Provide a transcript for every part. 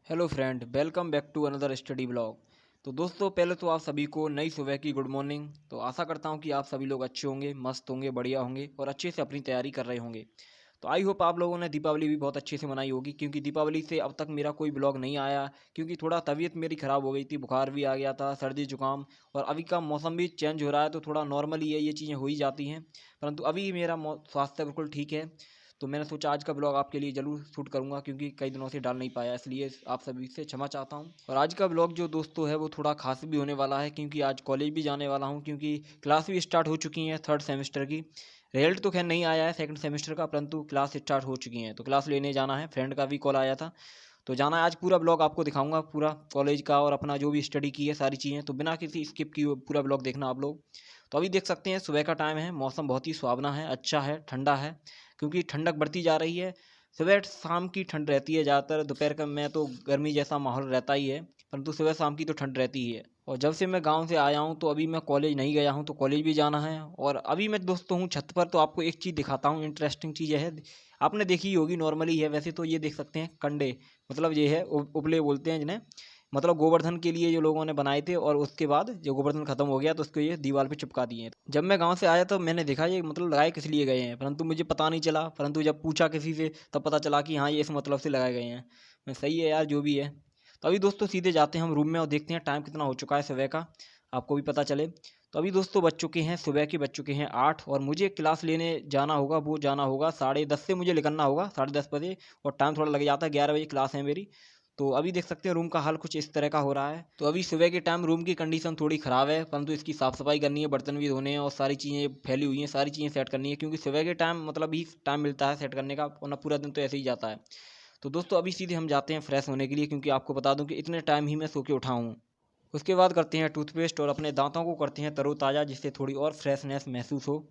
Hello friend, welcome back to another study blog. तो दोस्तों, पहले तो आप सभी को नई सुबह की गुड मॉर्निंग। तो आशा करता हूँ कि आप सभी लोग अच्छे होंगे, मस्त होंगे, बढ़िया होंगे और अच्छे से अपनी तैयारी कर रहे होंगे। तो आई होप आप लोगों ने दीपावली भी बहुत अच्छे से मनाई होगी, क्योंकि दीपावली से अब तक मेरा कोई ब्लॉग नहीं आया, क्योंकि थोड़ा तबीयत मेरी ख़राब हो गई थी, बुखार भी आ गया था, सर्दी जुकाम। और अभी का मौसम भी चेंज हो रहा है, तो थोड़ा नॉर्मली है, ये चीज़ें हो ही जाती हैं। परंतु अभी मेरा स्वास्थ्य बिल्कुल ठीक है। तो मैंने सोचा आज का ब्लॉग आपके लिए ज़रूर शूट करूंगा, क्योंकि कई दिनों से डाल नहीं पाया, इसलिए आप सभी से क्षमा चाहता हूं। और आज का ब्लॉग जो दोस्तों है वो थोड़ा खास भी होने वाला है, क्योंकि आज कॉलेज भी जाने वाला हूं, क्योंकि क्लास भी स्टार्ट हो चुकी हैं थर्ड सेमेस्टर की। रिजल्ट तो खैर नहीं आया है सेकंड सेमेस्टर का, परंतु क्लास स्टार्ट हो चुकी हैं, तो क्लास लेने जाना है। फ्रेंड का भी कॉल आया था, तो जाना है। आज पूरा ब्लॉग आपको दिखाऊंगा, पूरा कॉलेज का और अपना जो भी स्टडी की है सारी चीज़ें, तो बिना किसी स्किप किए पूरा ब्लॉग देखना आप लोग। तो अभी देख सकते हैं सुबह का टाइम है, मौसम बहुत ही सुहावना है, अच्छा है, ठंडा है, क्योंकि ठंडक बढ़ती जा रही है। सुबह शाम की ठंड रहती है ज़्यादातर, दोपहर का में तो गर्मी जैसा माहौल रहता ही है, परंतु सुबह शाम की तो ठंड रहती ही है। और जब से मैं गांव से आया हूं, तो अभी मैं कॉलेज नहीं गया हूं, तो कॉलेज भी जाना है। और अभी मैं दोस्तों हूं छत पर, तो आपको एक चीज़ दिखाता हूं, इंटरेस्टिंग चीज़ है, आपने देखी ही होगी, नॉर्मली है वैसे तो। ये देख सकते हैं कंडे, मतलब ये है उपले बोलते हैं जिन्हें, मतलब गोवर्धन के लिए जो लोगों ने बनाए थे, और उसके बाद जो गोवर्धन खत्म हो गया तो उसको ये दीवार पे चिपका दिए हैं। जब मैं गांव से आया तो मैंने देखा ये मतलब लगाए किस लिए गए हैं, परंतु मुझे पता नहीं चला, परंतु जब पूछा किसी से तब पता चला कि हाँ, ये इस मतलब से लगाए गए हैं। मैं सही है यार, जो भी है। तो अभी दोस्तों सीधे जाते हैं हम रूम में और देखते हैं टाइम कितना हो चुका है सुबह का, आपको भी पता चले। तो अभी दोस्तों बज चुके हैं, सुबह के बज चुके हैं 8, और मुझे क्लास लेने जाना होगा, वो जाना होगा 10:30 से, मुझे निकलना होगा 10:30 बजे। और टाइम थोड़ा लग जाता है, 11 बजे क्लास है मेरी। तो अभी देख सकते हैं रूम का हाल कुछ इस तरह का हो रहा है। तो अभी सुबह के टाइम रूम की कंडीशन थोड़ी ख़राब है, परंतु इसकी साफ़ सफाई करनी है, बर्तन भी धोने हैं और सारी चीज़ें फैली हुई हैं, सारी चीज़ें सेट करनी है, क्योंकि सुबह के टाइम मतलब ही टाइम मिलता है सेट करने का, वरना पूरा दिन तो ऐसे ही जाता है। तो दोस्तों अभी सीधे हम जाते हैं फ्रेश होने के लिए, क्योंकि आपको बता दूं कि इतने टाइम ही मैं सो के उठा हूँ। उसके बाद करते हैं टूथपेस्ट और अपने दांतों को करते हैं तरोताज़ा, जिससे थोड़ी और फ्रेशनेस महसूस हो।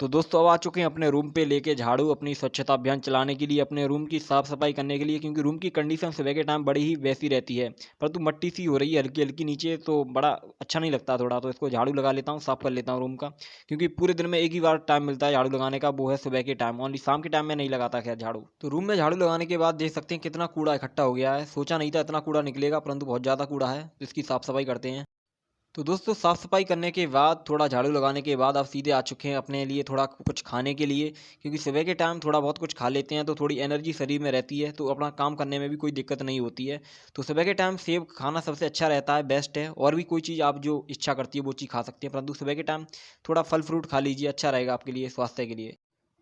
तो दोस्तों अब आ चुके हैं अपने रूम पे लेके झाड़ू, अपनी स्वच्छता अभियान चलाने के लिए, अपने रूम की साफ़ सफाई करने के लिए, क्योंकि रूम की कंडीशन सुबह के टाइम बड़ी ही वैसी रहती है, परंतु मट्टी सी हो रही है हल्की हल्की नीचे, तो बड़ा अच्छा नहीं लगता थोड़ा। तो इसको झाड़ू लगा लेता हूँ, साफ़ कर लेता हूँ रूम का, क्योंकि पूरे दिन में एक ही बार टाइम मिलता है झाड़ू लगाने का, वो है सुबह के टाइम। ओनली शाम के टाइम में नहीं लगाता खैर झाड़ू। तो रूम में झाड़ू लगाने के बाद देख सकते हैं कितना कूड़ा इकट्ठा हो गया है। सोचा नहीं था इतना कूड़ा निकलेगा, परंतु बहुत ज़्यादा कूड़ा है, तो इसकी साफ़ सफाई करते हैं। तो दोस्तों साफ़ सफाई करने के बाद, थोड़ा झाड़ू लगाने के बाद, आप सीधे आ चुके हैं अपने लिए थोड़ा कुछ खाने के लिए, क्योंकि सुबह के टाइम थोड़ा बहुत कुछ खा लेते हैं तो थोड़ी एनर्जी शरीर में रहती है, तो अपना काम करने में भी कोई दिक्कत नहीं होती है। तो सुबह के टाइम सेब खाना सबसे अच्छा रहता है, बेस्ट है। और भी कोई चीज़ आप जो इच्छा करती है वो चीज़ खा सकती हैं, परंतु सुबह के टाइम थोड़ा फल फ्रूट खा लीजिए, अच्छा रहेगा आपके लिए, स्वास्थ्य के लिए।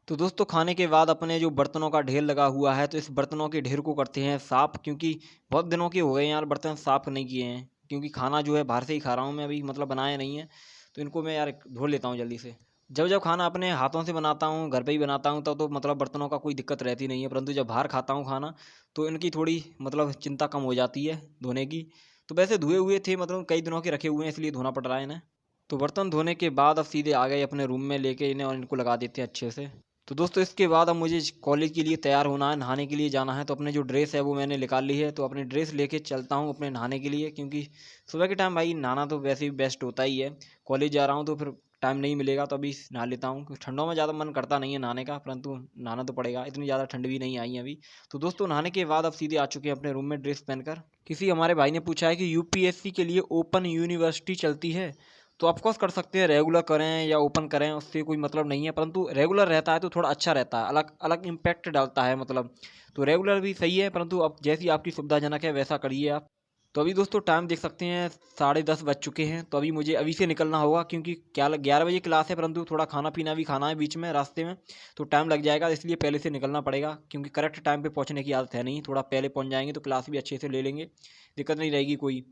तो दोस्तों खाने के बाद अपने जो बर्तनों का ढेर लगा हुआ है, तो इस बर्तनों के ढेर को करते हैं साफ़, क्योंकि बहुत दिनों के हो गए हैं यार बर्तन साफ़ नहीं किए हैं, क्योंकि खाना जो है बाहर से ही खा रहा हूँ मैं, अभी मतलब बनाया नहीं है। तो इनको मैं यार धो लेता हूँ जल्दी से। जब जब खाना अपने हाथों से बनाता हूँ, घर पे ही बनाता हूँ, तब तो मतलब बर्तनों का कोई दिक्कत रहती नहीं है, परंतु जब बाहर खाता हूँ खाना, तो इनकी थोड़ी मतलब चिंता कम हो जाती है धोने की। तो वैसे धुए हुए थे, मतलब कई दिनों के रखे हुए हैं, इसलिए धोना पड़ रहा है इन्हें। तो बर्तन धोने के बाद अब सीधे आ गए अपने रूम में लेके इन्हें, और इनको लगा देते हैं अच्छे से। तो दोस्तों इसके बाद अब मुझे कॉलेज के लिए तैयार होना है, नहाने के लिए जाना है। तो अपने जो ड्रेस है वो मैंने निकाल ली है, तो अपनी ड्रेस लेके चलता हूँ अपने नहाने के लिए, क्योंकि सुबह के टाइम भाई नहाना तो वैसे ही बेस्ट होता ही है। कॉलेज जा रहा हूँ तो फिर टाइम नहीं मिलेगा, तो अभी नहा लेता हूँ, क्योंकि ठंडों में ज़्यादा मन करता नहीं है नहाने का, परंतु नहाना तो पड़ेगा, इतनी ज़्यादा ठंड भी नहीं आई है अभी। तो दोस्तों नहाने के बाद अब सीधे आ चुके हैं अपने रूम में ड्रेस पहनकर। किसी हमारे भाई ने पूछा है कि यूपीएससी के लिए ओपन यूनिवर्सिटी चलती है। तो ऑफकोर्स कर सकते हैं, रेगुलर करें या ओपन करें उससे कोई मतलब नहीं है, परंतु रेगुलर रहता है तो थोड़ा अच्छा रहता है, अलग अलग इम्पैक्ट डालता है मतलब। तो रेगुलर भी सही है, परंतु अब जैसी आपकी सुविधाजनक है वैसा करिए आप। तो अभी दोस्तों टाइम देख सकते हैं 10:30 बज चुके हैं, तो अभी मुझे अभी से निकलना होगा, क्योंकि क्या 11 बजे क्लास है, परंतु थोड़ा खाना पीना भी खाना है बीच में रास्ते में, तो टाइम लग जाएगा, इसलिए पहले से निकलना पड़ेगा, क्योंकि करेक्ट टाइम पे पहुंचने की आदत है नहीं, थोड़ा पहले पहुंच जाएंगे तो क्लास भी अच्छे से ले लेंगे, दिक्कत नहीं रहेगी कोई।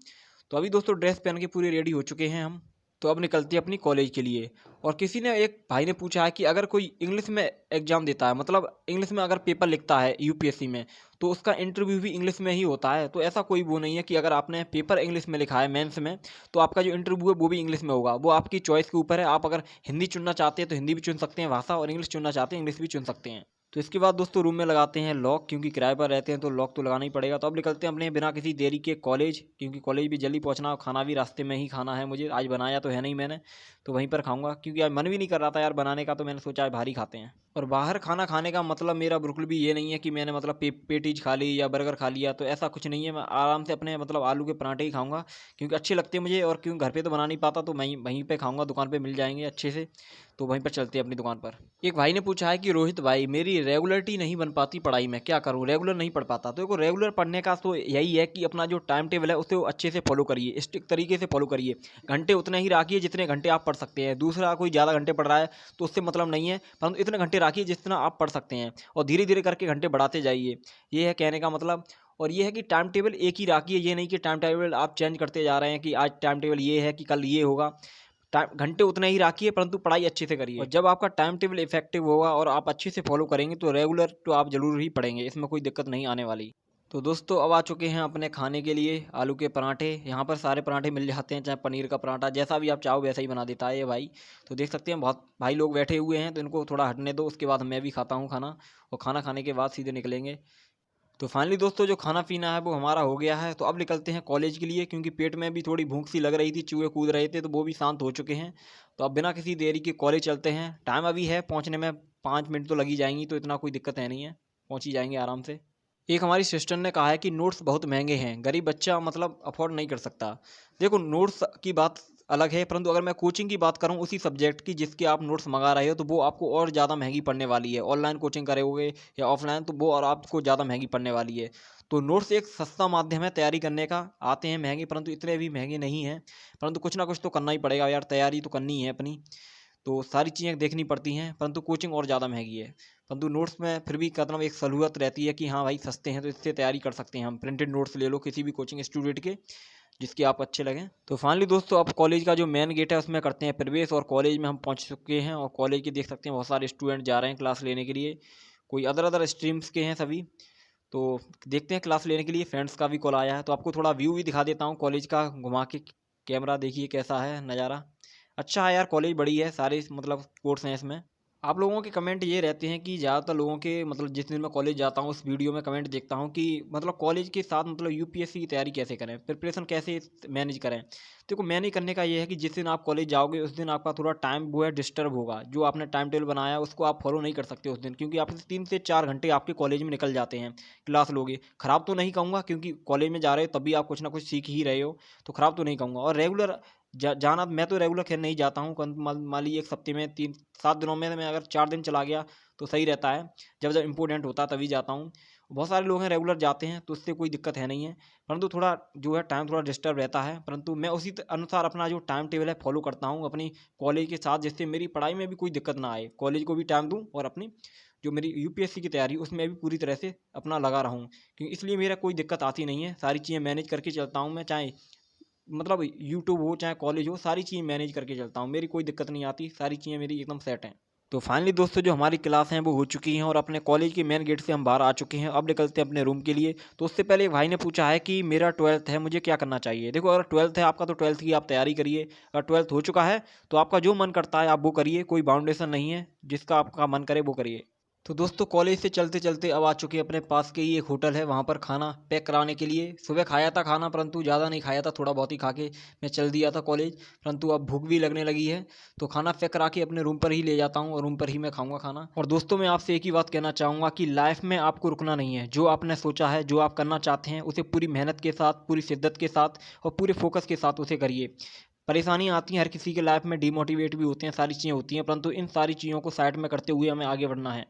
तो अभी दोस्तों ड्रेस पहन के पूरे रेडी हो चुके हैं हम। तो अब निकलते हैं अपनी कॉलेज के लिए। और किसी ने, एक भाई ने पूछा है कि अगर कोई इंग्लिश में एग्ज़ाम देता है, मतलब इंग्लिश में अगर पेपर लिखता है यूपीएससी में, तो उसका इंटरव्यू भी इंग्लिश में ही होता है। तो ऐसा कोई वो नहीं है कि अगर आपने पेपर इंग्लिश में लिखा है मेंस में, तो आपका जो इंटरव्यू है वो भी इंग्लिश में होगा। वो आपकी चॉइस के ऊपर है, आप अगर हिंदी चुनना चाहते हैं तो हिंदी भी चुन सकते हैं भाषा, और इंग्लिश चुनना चाहते हैं इंग्लिश भी चुन सकते हैं। तो इसके बाद दोस्तों रूम में लगाते हैं लॉक, क्योंकि किराए पर रहते हैं तो लॉक तो लगाना ही पड़ेगा। तो अब निकलते हैं अपने बिना किसी देरी के कॉलेज, क्योंकि कॉलेज भी जल्दी पहुंचना और खाना भी रास्ते में ही खाना है मुझे। आज बनाया तो है नहीं मैंने, तो वहीं पर खाऊंगा, क्योंकि आज मन भी नहीं कर रहा था यार बनाने का, तो मैंने सोचा आज भारी खाते हैं। और बाहर खाना खाने का मतलब मेरा बिल्कुल भी ये नहीं है कि मैंने मतलब पेटीज खा ली या बर्गर खा लिया, तो ऐसा कुछ नहीं है। मैं आराम से अपने मतलब आलू के पराठे ही खाऊंगा, क्योंकि अच्छे लगते हैं मुझे, और क्योंकि घर पे तो बना नहीं पाता, तो वहीं पे खाऊंगा, दुकान पे मिल जाएंगे अच्छे से, तो वहीं पर चलते हैं अपनी दुकान पर। एक भाई ने पूछा है कि रोहित भाई मेरी रेगुलरिटी नहीं बन पाती पढ़ाई में, क्या करूं, रेगुलर नहीं पढ़ पाता। तो देखो रेगुलर पढ़ने का तो यही है कि अपना जो टाइम टेबल है उसे अच्छे से फॉलो करिए, स्ट्रिक्ट तरीके से फॉलो करिए। घंटे उतने ही रखिए जितने घंटे आप पढ़ सकते हैं। दूसरा कोई ज़्यादा घंटे पढ़ रहा है तो उससे मतलब नहीं है, परंतु इतने घंटे रखिए जितना आप पढ़ सकते हैं, और धीरे धीरे करके घंटे बढ़ाते जाइए, ये है कहने का मतलब। और ये है कि टाइम टेबल एक ही रखिए, ये नहीं कि टाइम टेबल आप चेंज करते जा रहे हैं कि आज टाइम टेबल ये है कि कल ये होगा। टाइम घंटे उतने ही रखिए, परंतु पढ़ाई अच्छे से करिए। और जब आपका टाइम टेबल इफेक्टिव होगा और आप अच्छे से फॉलो करेंगे तो रेगुलर तो आप जरूर ही पढ़ेंगे, इसमें कोई दिक्कत नहीं आने वाली। तो दोस्तों अब आ चुके हैं अपने खाने के लिए, आलू के पराठे। यहाँ पर सारे पराठे मिल जाते हैं, चाहे पनीर का पराठा, जैसा भी आप चाहो वैसा ही बना देता है ये भाई। तो देख सकते हैं बहुत भाई लोग बैठे हुए हैं, तो इनको थोड़ा हटने दो, उसके बाद मैं भी खाता हूँ खाना, और खाना खाने के बाद सीधे निकलेंगे। तो फाइनली दोस्तों जो खाना पीना है वो हमारा हो गया है, तो अब निकलते हैं कॉलेज के लिए, क्योंकि पेट में भी थोड़ी भूख सी लग रही थी, चूहे कूद रहे थे, तो वो भी शांत हो चुके हैं। तो अब बिना किसी देरी के कॉलेज चलते हैं। टाइम अभी है पहुंचने में, 5 मिनट तो लगी जाएंगी, तो इतना कोई दिक्कत है नहीं है, पहुंच ही जाएंगे आराम से। एक हमारी सिस्टर ने कहा है कि नोट्स बहुत महंगे हैं, गरीब बच्चा मतलब अफोर्ड नहीं कर सकता। देखो नोट्स की बात अलग है, परंतु अगर मैं कोचिंग की बात करूं उसी सब्जेक्ट की जिसके आप नोट्स मंगा रहे हो, तो वो आपको और ज़्यादा महंगी पड़ने वाली है। ऑनलाइन कोचिंग करोगे या ऑफलाइन, तो वो और आपको ज़्यादा महंगी पड़ने वाली है। तो नोट्स एक सस्ता माध्यम है तैयारी करने का, आते हैं महंगे परंतु इतने भी महंगे नहीं हैं। परंतु कुछ ना कुछ तो करना ही पड़ेगा यार, तैयारी तो करनी है अपनी, तो सारी चीज़ें देखनी पड़ती हैं। परंतु कोचिंग और ज़्यादा महंगी है, परंतु नोट्स में फिर भी मतलब एक सहूलियत रहती है कि हाँ भाई सस्ते हैं, तो इससे तैयारी कर सकते हैं हम। प्रिंटेड नोट्स ले लो किसी भी कोचिंग इंस्टीट्यूट के, जिसके आप अच्छे लगें। तो फाइनली दोस्तों अब कॉलेज का जो मेन गेट है उसमें करते हैं प्रवेश, और कॉलेज में हम पहुंच चुके हैं। और कॉलेज के देख सकते हैं बहुत सारे स्टूडेंट जा रहे हैं क्लास लेने के लिए, कोई अदर अदर स्ट्रीम्स के हैं सभी। तो देखते हैं क्लास लेने के लिए। फ्रेंड्स का भी कॉल आया है, तो आपको थोड़ा व्यू भी दिखा देता हूँ कॉलेज का घुमा के। कैमरा देखिए कैसा है नज़ारा, अच्छा है यार, कॉलेज बड़ी है, सारे मतलब कोर्स हैं इसमें। आप लोगों के कमेंट ये रहते हैं कि ज़्यादातर लोगों के मतलब जिस दिन मैं कॉलेज जाता हूँ उस वीडियो में कमेंट देखता हूँ कि मतलब कॉलेज के साथ मतलब यूपीएससी की तैयारी कैसे करें, प्रिपरेशन कैसे मैनेज करें। देखो मैनेज करने का ये है कि जिस दिन आप कॉलेज जाओगे उस दिन आपका थोड़ा टाइम वो है डिस्टर्ब होगा। जो आपने टाइम टेबल बनाया उसको आप फॉलो नहीं कर सकते उस दिन, क्योंकि आपके 3 से 4 घंटे आपके कॉलेज में निकल जाते हैं। क्लास लोगे, ख़राब तो नहीं कहूँगा, क्योंकि कॉलेज में जा रहे हो तभी आप कुछ ना कुछ सीख ही रहे हो, तो ख़राब तो नहीं कहूँगा। और रेगुलर जाना, मैं तो रेगुलर खेल नहीं जाता हूँ। मान लीजिए एक हफ्ते में 3-7 दिनों में मैं अगर 4 दिन चला गया तो सही रहता है, जब जब इम्पोर्टेंट होता है तभी जाता हूँ। बहुत सारे लोग हैं रेगुलर जाते हैं, तो उससे कोई दिक्कत है नहीं है, परंतु थोड़ा जो है टाइम थोड़ा डिस्टर्ब रहता है। परंतु मैं उसी अनुसार अपना जो टाइम टेबल है फॉलो करता हूँ अपनी कॉलेज के साथ, जिससे मेरी पढ़ाई में भी कोई दिक्कत ना आए, कॉलेज को भी टाइम दूँ और अपनी जो मेरी यूपीएससी की तैयारी उसमें भी पूरी तरह से अपना लगा रहूँ, क्योंकि इसलिए मेरा कोई दिक्कत आती नहीं है। सारी चीज़ें मैनेज करके चलता हूँ मैं, चाहे मतलब यूट्यूब हो चाहे कॉलेज हो, सारी चीज़ें मैनेज करके चलता हूँ, मेरी कोई दिक्कत नहीं आती, सारी चीज़ें मेरी एकदम सेट हैं। तो फाइनली दोस्तों जो हमारी क्लास हैं वो हो चुकी हैं, और अपने कॉलेज के मेन गेट से हम बाहर आ चुके हैं। अब निकलते हैं अपने रूम के लिए। तो उससे पहले एक भाई ने पूछा है कि मेरा 12th है, मुझे क्या करना चाहिए। देखो अगर 12th है आपका तो 12th की आप तैयारी करिए। अगर 12th हो चुका है तो आपका जो मन करता है आप वो करिए, कोई बाउंडेशन नहीं है, जिसका आपका मन करे वो करिए। तो दोस्तों कॉलेज से चलते चलते अब आ चुके हैं अपने पास के ही एक होटल है, वहाँ पर खाना पैक कराने के लिए। सुबह खाया था खाना, परंतु ज़्यादा नहीं खाया था, थोड़ा बहुत ही खा के मैं चल दिया था कॉलेज। परंतु अब भूख भी लगने लगी है, तो खाना पैक करा के अपने रूम पर ही ले जाता हूँ, और रूम पर ही मैं खाऊंगा खाना। और दोस्तों मैं आपसे एक ही बात कहना चाहूँगा कि लाइफ में आपको रुकना नहीं है। जो आपने सोचा है, जो आप करना चाहते हैं, उसे पूरी मेहनत के साथ, पूरी शिद्दत के साथ और पूरे फोकस के साथ उसे करिए। परेशानियाँ आती हैं हर किसी के लाइफ में, डीमोटिवेट भी होते हैं, सारी चीज़ें होती हैं, परंतु इन सारी चीज़ों को साइड में करते हुए हमें आगे बढ़ना है।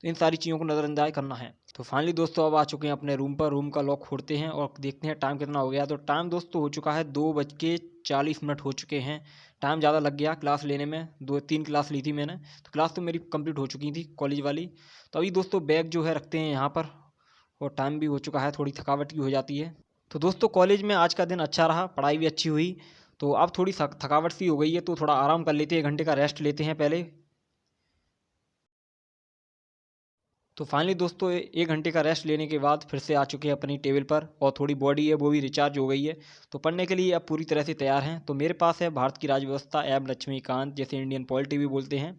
तो इन सारी चीज़ों को नज़रअंदाज करना है। तो फाइनली दोस्तों अब आ चुके हैं अपने रूम पर, रूम का लॉक खोलते हैं और देखते हैं टाइम कितना हो गया। तो टाइम दोस्तों हो चुका है 2:40 हो चुके हैं। टाइम ज़्यादा लग गया क्लास लेने में, 2-3 क्लास ली थी मैंने, तो क्लास तो मेरी कंप्लीट हो चुकी थी कॉलेज वाली। तो अभी दोस्तों बैग जो है रखते हैं यहाँ पर, और टाइम भी हो चुका है, थोड़ी थकावट भी हो जाती है। तो दोस्तों कॉलेज में आज का दिन अच्छा रहा, पढ़ाई भी अच्छी हुई। तो अब थोड़ी थकावट सी हो गई है, तो थोड़ा आराम कर लेते हैं, 1 घंटे का रेस्ट लेते हैं पहले। तो फाइनली दोस्तों 1 घंटे का रेस्ट लेने के बाद फिर से आ चुके हैं अपनी टेबल पर, और थोड़ी बॉडी है वो भी रिचार्ज हो गई है। तो पढ़ने के लिए अब पूरी तरह से तैयार हैं। तो मेरे पास है भारत की राजव्यवस्था एवं लक्ष्मीकांत, जैसे इंडियन पॉलिटी भी बोलते हैं,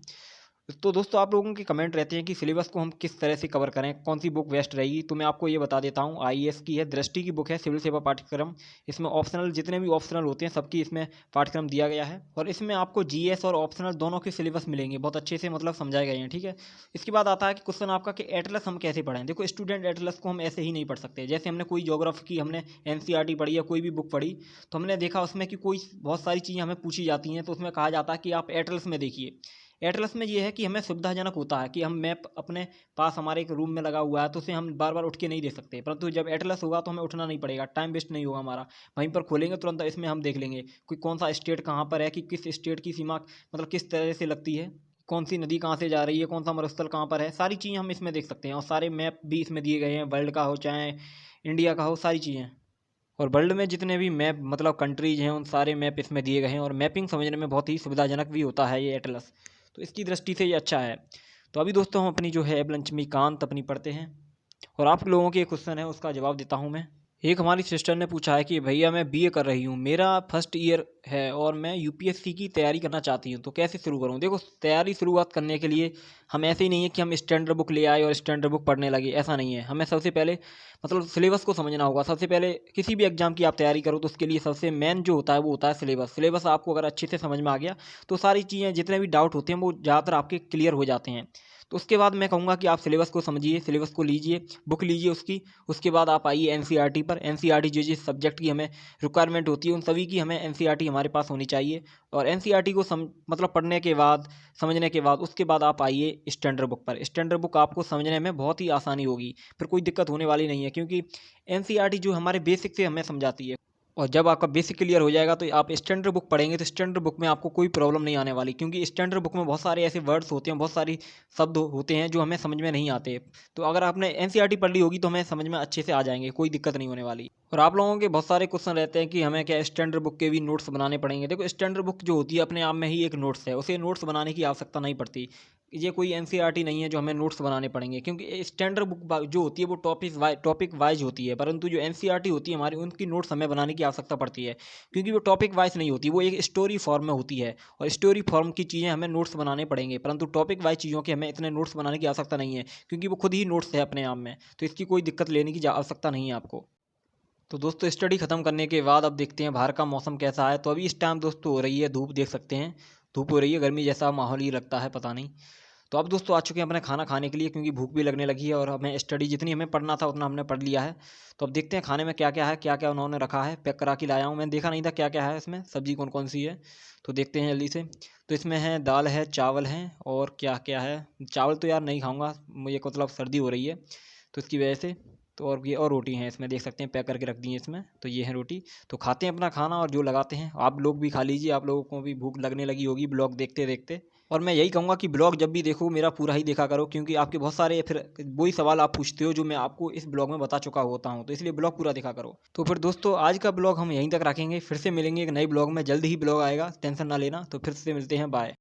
तो दोस्तों आप लोगों के कमेंट रहते हैं कि सिलेबस को हम किस तरह से कवर करें, कौन सी बुक बेस्ट रहेगी। तो मैं आपको ये बता देता हूँ, आईएएस की है, दृष्टि की बुक है, सिविल सेवा पाठ्यक्रम। इसमें ऑप्शनल जितने भी ऑप्शनल होते हैं सबकी इसमें पाठ्यक्रम दिया गया है, और इसमें आपको जीएस और ऑप्शनल दोनों के सिलेबस मिलेंगे, बहुत अच्छे से मतलब समझाए गए हैं, ठीक है। इसके बाद आता है कि क्वेश्चन आपका कि एटलस हम कैसे पढ़ें। देखो स्टूडेंट, एटलस को हम ऐसे ही नहीं पढ़ सकते। जैसे हमने कोई ज्योग्राफी की, हमने एनसीईआरटी पढ़ी या कोई भी बुक पढ़ी, तो हमने देखा उसमें कि कोई बहुत सारी चीज़ें हमें पूछी जाती हैं, तो उसमें कहा जाता है कि आप एटलस में देखिए। एटलस में ये है कि हमें सुविधाजनक होता है कि हम मैप अपने पास हमारे एक रूम में लगा हुआ है, तो उसे हम बार बार उठ के नहीं देख सकते, परंतु जब एटलस होगा तो हमें उठना नहीं पड़ेगा, टाइम वेस्ट नहीं होगा हमारा। वहीं पर खोलेंगे तुरंत इसमें हम देख लेंगे कोई कौन सा स्टेट कहाँ पर है, कि किस स्टेट की सीमा मतलब किस तरह से लगती है, कौन सी नदी कहाँ से जा रही है, कौन सा मरुस्थल कहाँ पर है, सारी चीज़ें हम इसमें देख सकते हैं। और सारे मैप भी इसमें दिए गए हैं, वर्ल्ड का हो चाहे इंडिया का हो, सारी चीज़ें। और वर्ल्ड में जितने भी मैप मतलब कंट्रीज़ हैं, उन सारे मैप इसमें दिए गए हैं, और मैपिंग समझने में बहुत ही सुविधाजनक भी होता है ये एटलस। तो इसकी दृष्टि से ये अच्छा है। तो अभी दोस्तों हम अपनी जो है अब लक्ष्मीकांत अपनी पढ़ते हैं, और आप लोगों के क्वेश्चन है उसका जवाब देता हूँ मैं। एक हमारी सिस्टर ने पूछा है कि भैया मैं बीए कर रही हूँ, मेरा फर्स्ट ईयर है और मैं यूपीएससी की तैयारी करना चाहती हूँ, तो कैसे शुरू करूँ। देखो तैयारी शुरुआत करने के लिए हम ऐसे ही नहीं है कि हम स्टैंडर्ड बुक ले आए और स्टैंडर्ड बुक पढ़ने लगे, ऐसा नहीं है। हमें सबसे पहले मतलब सिलेबस को समझना होगा। सबसे पहले किसी भी एग्जाम की आप तैयारी करो तो उसके लिए सबसे मेन जो होता है वो होता है सिलेबस। सिलेबस आपको अगर अच्छे से समझ में आ गया तो सारी चीज़ें जितने भी डाउट होते हैं वो ज़्यादातर आपके क्लियर हो जाते हैं। तो उसके बाद मैं कहूँगा कि आप सिलेबस को समझिए, सिलेबस को लीजिए, बुक लीजिए उसकी। उसके बाद आप आइए एनसीईआरटी पर। एनसीईआरटी जो जिस सब्जेक्ट की हमें रिक्वायरमेंट होती है उन सभी की हमें एनसीईआरटी हमारे पास होनी चाहिए। और एनसीईआरटी को मतलब पढ़ने के बाद, समझने के बाद, उसके बाद आप आइए स्टैंडर्ड बुक पर। स्टैंडर्ड बुक आपको समझने में बहुत ही आसानी होगी, फिर कोई दिक्कत होने वाली नहीं है, क्योंकि एनसीईआरटी जो हमारे बेसिक से हमें समझाती है। और जब आपका बेसिक क्लियर हो जाएगा तो आप स्टैंडर्ड बुक पढ़ेंगे तो स्टैंडर्ड बुक में आपको कोई प्रॉब्लम नहीं आने वाली, क्योंकि स्टैंडर्ड बुक में बहुत सारे ऐसे वर्ड्स होते हैं, बहुत सारी शब्द होते हैं जो हमें समझ में नहीं आते। तो अगर आपने एनसीईआरटी पढ़ ली होगी तो हमें समझ में अच्छे से आ जाएंगे, कोई दिक्कत नहीं होने वाली। और आप लोगों के बहुत सारे क्वेश्चन रहते हैं कि हमें क्या स्टैंडर्ड बुक के भी नोट्स बनाने पड़ेंगे। देखो स्टैंडर्ड बुक जो होती है अपने आप में ही एक नोट्स है, उसे नोट्स बनाने की आवश्यकता नहीं पड़ती। ये कोई एनसीईआरटी नहीं है जो हमें नोट्स बनाने पड़ेंगे, क्योंकि स्टैंडर्ड बुक जो होती है वो टॉपिक वाइज होती है, परंतु जो एनसीईआरटी होती है हमारी, उनकी नोट्स हमें बनाने की आवश्यकता पड़ती है, क्योंकि वो टॉपिक वाइज नहीं होती, वो एक स्टोरी फॉर्म में होती है। और स्टोरी फॉर्म की चीज़ें हमें नोट्स बनाने पड़ेंगे, परंतु टॉपिक वाइज चीज़ों के हमें इतने नोट्स बनाने की आवश्यकता नहीं है, क्योंकि वो खुद ही नोट्स है अपने आप में। तो इसकी कोई दिक्कत लेने की आवश्यकता नहीं है आपको। तो दोस्तों स्टडी खत्म करने के बाद अब देखते हैं बाहर का मौसम कैसा है। तो अभी इस टाइम दोस्तों हो रही है धूप, देख सकते हैं धूप हो रही है, गर्मी जैसा माहौल ही लगता है, पता नहीं। तो अब दोस्तों आ चुके हैं अपने खाना खाने के लिए, क्योंकि भूख भी लगने लगी है, और हमें स्टडी जितनी हमें पढ़ना था उतना हमने पढ़ लिया है। तो अब देखते हैं खाने में क्या क्या है, क्या क्या उन्होंने रखा है। पैक करा के लाया हूँ, मैंने देखा नहीं था क्या क्या है इसमें, सब्जी कौन कौन सी है। तो देखते हैं जल्दी से। तो इसमें है दाल है, चावल है, और क्या क्या है। चावल तो यार नहीं खाऊंगा, मुझे मतलब सर्दी हो रही है तो इसकी वजह से। तो और ये और रोटी हैं इसमें, देख सकते हैं पैक करके रख दी है इसमें। तो ये है रोटी। तो खाते हैं अपना खाना और जो लगाते हैं। आप लोग भी खा लीजिए, आप लोगों को भी भूख लगने लगी होगी ब्लॉग देखते देखते। और मैं यही कहूँगा कि ब्लॉग जब भी देखो मेरा पूरा ही देखा करो, क्योंकि आपके बहुत सारे फिर वही सवाल आप पूछते हो जो मैं आपको इस ब्लॉग में बता चुका होता हूँ, तो इसलिए ब्लॉग पूरा देखा करो। तो फिर दोस्तों आज का ब्लॉग हम यहीं तक रखेंगे, फिर से मिलेंगे एक नई ब्लॉग में, जल्द ही ब्लॉग आएगा, टेंशन ना लेना। तो फिर से मिलते हैं, बाय।